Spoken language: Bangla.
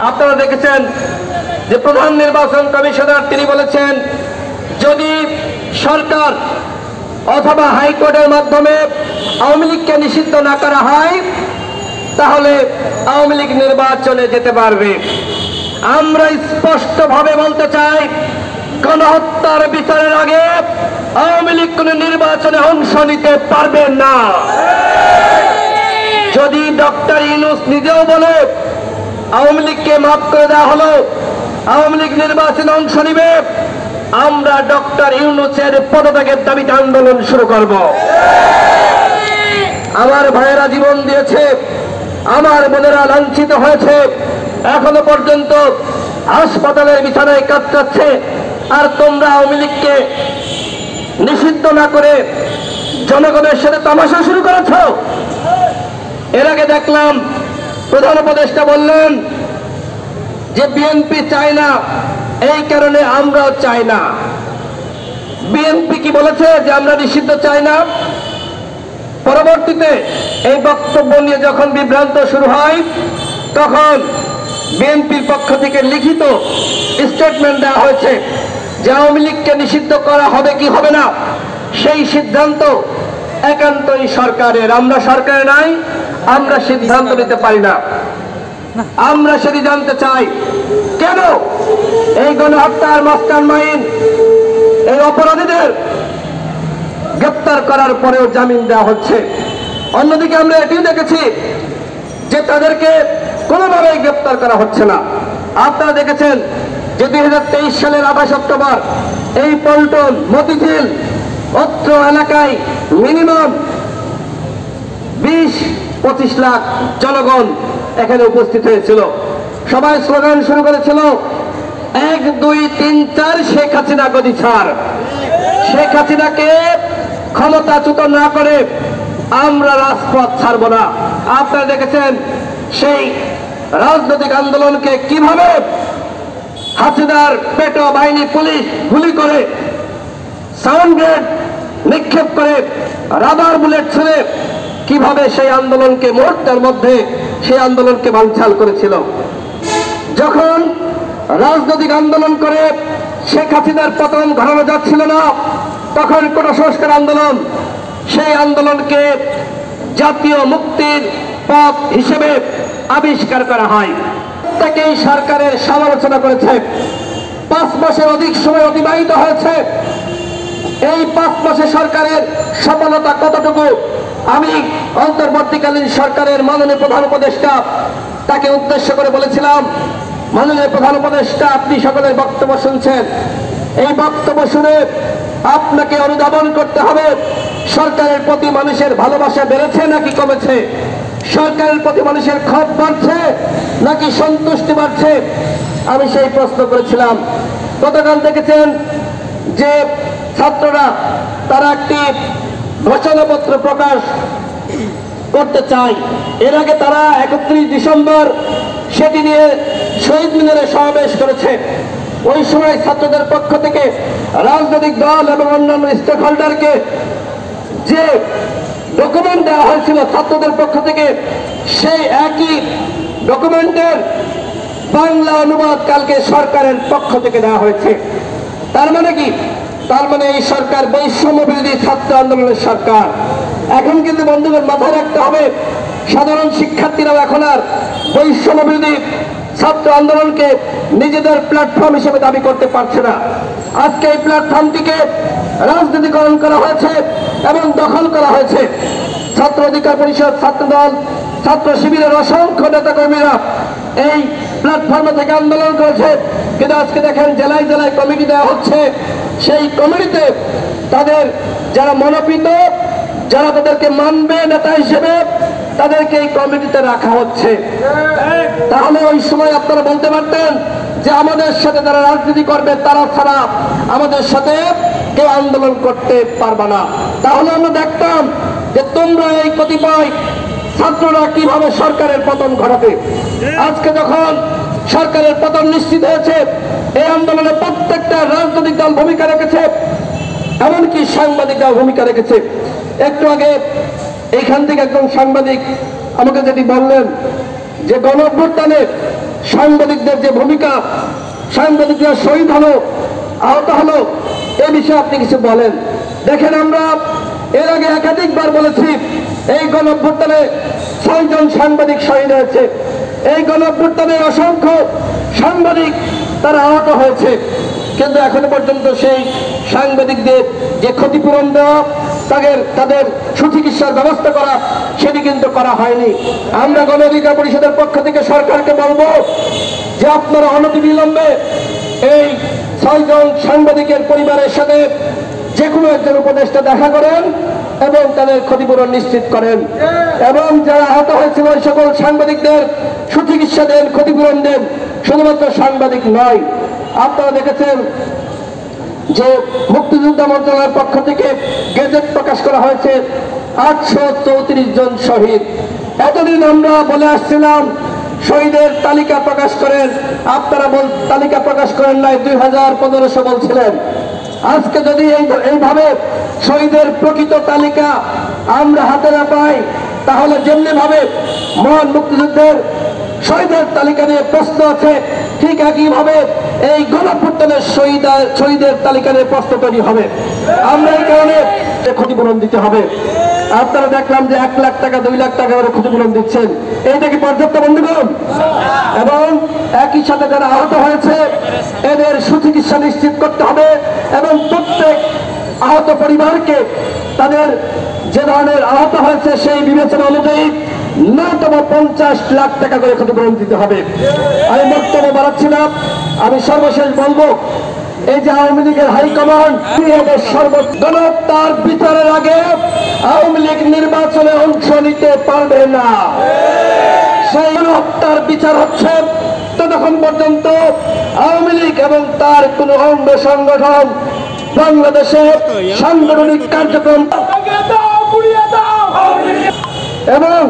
আপনারা দেখেছেন যে প্রধান নির্বাচন কমিশনার তিনি বলেছেন, যদি সরকার অথবা হাইকোর্টের মাধ্যমে আওয়ামী লীগকে নিষিদ্ধ না করা হয় তাহলে আওয়ামী লীগ নির্বাচনে যেতে পারবে। আমরা স্পষ্টভাবে বলতে চাই, গণহত্যার বিচারের আগে আওয়ামী লীগ কোন নির্বাচনে অংশ নিতে পারবে না। যদি ডক্টর ইউনূস নিজেও বলে আওয়ামী লীগকে মাফ করে দেওয়া হলো, আওয়ামী লীগ নির্বাচনে অংশ নিবে, আমরা ডক্টর ইউনূসের পদত্যাগের দাবিতে আন্দোলন শুরু করব। আমার ভাইয়েরা জীবন দিয়েছে, আমার বোনেরা লাঞ্ছিত হয়েছে, এখনো পর্যন্ত হাসপাতালের বিছানায় কাতরাচ্ছে, আর তোমরা আওয়ামী লীগকে নিষিদ্ধ না করে জনগণের সাথে তামাশা শুরু করেছ। এর আগে দেখলাম প্রধান উপদেষ্টা বললেন যে বিএনপি চায় না, এই কারণে আমরাও চাই না। বিএনপি কি বলেছে যে আমরা নিষিদ্ধ চাই না? পরবর্তীতে এই বক্তব্য নিয়ে যখন বিভ্রান্ত শুরু হয় তখন বিএনপির পক্ষ থেকে লিখিত স্টেটমেন্ট দেওয়া হয়েছে যে আওয়ামী লীগকে নিষিদ্ধ করা হবে কি হবে না সেই সিদ্ধান্ত একান্তই সরকারের। আমরা সরকারে নাই, আমরা সিদ্ধান্ত নিতে পারি না। আমরা সেটি জানতে চাই, কেন এই গণহত্যার মাস্টারমাইন্ড এই অপরাধীদের গ্রেপ্তার করার পরেও জামিন দেওয়া হচ্ছে? অন্যদিকে আমরা এটিও দেখেছি যে তাদেরকে কোনোভাবেই গ্রেপ্তার করা হচ্ছে না। আপনারা দেখেছেন যে 2023 সালের 28 অক্টোবর এই পল্টন মতিঝিল অত্র এলাকায় মিনিমাম 20-25 লাখ জনগণ এখানে উপস্থিত হয়েছিল। সবাই স্লোগান শুরু করেছিল, 1, 2, 3, 4 শেখ হাসিনা গদি ছাড়। শেখ হাসিনাকে ক্ষমতাচ্যুত না করে আমরা রাজপথ ছাড়ব না। আপনারা দেখেছেন সেই রাজনৈতিক আন্দোলনকে কিভাবে হাসিনার পেটোয়া বাহিনী পুলিশ গুলি করে, সাউন্ড গ্রেড নিক্ষেপ করে, রাবার বুলেট ছুড়ে কিভাবে সেই আন্দোলনকে মুহূর্তের মধ্যে সেই আন্দোলনকে বানচাল করেছিল। যখন রাজনৈতিক আন্দোলন করে শেখ হাসিনার পতন ঘটানো যাচ্ছিল না, তখন কোটা সংস্কার আন্দোলন, সেই আন্দোলনকে জাতীয় মুক্তির পথ হিসেবে আবিষ্কার করা হয়। প্রত্যেকেই সরকারের সমালোচনা করেছে। 5 মাসের অধিক সময় অতিবাহিত হয়েছে। এই 5 মাসে সরকারের সফলতা কতটুকু আমি অন্তর্বর্তীকালীন সরকারের মাননীয় প্রধান উপদেষ্টা তাকে উদ্দেশ্য করে বলেছিলাম, মাননীয় প্রধান উপদেষ্টা আপনি সকলের বক্তব্য শুনছেন, এই বক্তব্য শুনে আপনাকে অনুধাবন করতে হবে সরকারের প্রতি মানুষের ভালোবাসা বেড়েছে নাকি কমেছে, সরকারের প্রতি মানুষের ক্ষোভ বাড়ছে নাকি সন্তুষ্টি বাড়ছে। আমি সেই প্রশ্ন করেছিলাম। গতকাল দেখেছেন যে ছাত্ররা তারা একটি ঘোষণাপত্র প্রকাশ করতে চায়। এর আগে তারা 31 ডিসেম্বর সেটি নিয়ে শহীদ মিনারে সমাবেশ করেছে। ওই সময় ছাত্রদের পক্ষ থেকে রাজনৈতিক দল এবং অন্যান্য স্টেক হোল্ডারকে যে ডকুমেন্ট দেওয়া হয়েছিল ছাত্রদের পক্ষ থেকে, সেই একই ডকুমেন্টের বাংলা অনুবাদ কালকে সরকারের পক্ষ থেকে দেওয়া হয়েছে। তার মানে কি? তার মানে এই সরকার বৈষম্য বিরোধী ছাত্র আন্দোলনের সরকার। এখন কিন্তু বন্ধুদের মাথায় রাখতে হবে, সাধারণ শিক্ষার্থীরাও এখন আর বৈষম্য বিরোধী ছাত্র আন্দোলনকে নিজেদের প্ল্যাটফর্ম হিসেবে দাবি করতে পারছে না। আজকে এই প্ল্যাটফর্মটিকে রাজনীতিকরণ করা হয়েছে এবং দখল করা হয়েছে। ছাত্র অধিকার পরিষদ, ছাত্রদল, ছাত্র শিবিরের অসংখ্য নেতাকর্মীরা এই প্ল্যাটফর্মে থেকে আন্দোলন করেছে, কিন্তু আজকে দেখেন জেলায় জেলায় কমিটি দেওয়া হচ্ছে। সেই কমিটিতে তাদের যারা মনোনীত, যারা তাদেরকে মানবে নেতা হিসেবে, তাদেরকে এই কমিটিতে রাখা হচ্ছে। তাহলে ওই সময় আপনারা বলতে পারতেন যে আমাদের সাথে যারা রাজনীতি করবে তারা ছাড়া আমাদের সাথে কেউ আন্দোলন করতে পারবে না। তাহলে আমরা দেখতাম যে তোমরা এই কতিপয় ছাত্ররা কিভাবে সরকারের পতন ঘটাবে। আজকে যখন সরকারের পতন নিশ্চিত হয়েছে, এই আন্দোলনে প্রত্যেকটা রাজনৈতিক দল ভূমিকা রেখেছে, এমনকি সাংবাদিকরা ভূমিকা রেখেছে। একটু আগে এইখান থেকে একজন সাংবাদিক আমাকে যেটি বললেন যে গণঅভ্যুত্থানে সাংবাদিকদের যে ভূমিকা, সাংবাদিকরা শহীদ হলো, আহত হলো, এ বিষয়ে আপনি কিছু বলেন। দেখেন, আমরা এর আগে একাধিকবার বলেছি এই গণঅভ্যুত্থানে 6 জন সাংবাদিক শহীদ হয়েছে। এই গণঅভ্যুত্থানে অসংখ্য সাংবাদিক তারা আহত হয়েছে, কিন্তু এখনো পর্যন্ত সেই সাংবাদিকদের যে ক্ষতিপূরণ দেওয়া, তাদের সুচিকিৎসার ব্যবস্থা করা, সেটি কিন্তু করা হয়নি। আমরা গণ অধিকার পরিষদের পক্ষ থেকে সরকারকে বলবো যে আপনারা অনতিবিলম্বে এই 6 জন সাংবাদিকের পরিবারের সাথে যে কোনো একজন উপদেষ্টা দেখা করেন এবং তাদের ক্ষতিপূরণ নিশ্চিত করেন, এবং যারা আহত হয়েছিল ওই সকল সাংবাদিকদের সুচিকিৎসা দেন, ক্ষতিপূরণ দেন। শুধুমাত্র সাংবাদিক নয়, আপনারা দেখেছেন যে মুক্তিযোদ্ধা মন্ত্রণালয়ের পক্ষ থেকে গেজেট প্রকাশ করা হয়েছে 834 জন শহীদ। এতদিন আমরা বলে আসছিলাম শহীদের তালিকা প্রকাশ করেন, আপনারা তালিকা প্রকাশ করেন নাই, 2015 বলছিলেন। আজকে যদি এইভাবে শহীদের প্রকৃত তালিকা আমরা হাতে না পাই, তাহলে যেমনি ভাবে মহান মুক্তিযুদ্ধের শহীদের তালিকা নিয়ে প্রশ্ন আছে, ঠিক একইভাবে এই গণঅভ্যুত্থানের শহীদের তালিকা নিয়ে প্রশ্ন তৈরি হবে। আমরা এই কারণে ক্ষতিপূরণ দিতে হবে। আপনারা দেখলাম যে 1 লাখ টাকা 2 লাখ টাকা করে ক্ষতিপূরণ দিচ্ছেন, এইটা কি পর্যাপ্ত বন্ধুগণ? এবং একই সাথে যারা আহত হয়েছে এদের সুচিকিৎসা নিশ্চিত করতে হবে, এবং প্রত্যেক আহত পরিবারকে তাদের যে ধরনের আহত হয়েছে সেই বিবেচনা অনুযায়ী ন্যূনতম 50 লাখ টাকা করে ক্ষতিপূরণ দিতে হবে। আমি বক্তব্য বাড়াচ্ছি না, আমি সর্বশেষ বলবো, এই যে আওয়ামী লীগের হাইকমান্ড গণহত্যার বিচারের আগে আওয়ামী লীগ নির্বাচনে অংশ নিতে পারবে না। সেই গণহত্যার বিচার হচ্ছে ততক্ষণ পর্যন্ত আওয়ামী লীগ এবং তার কোন অঙ্গ সংগঠন বাংলাদেশে সাংগঠনিক কার্যক্রম এবং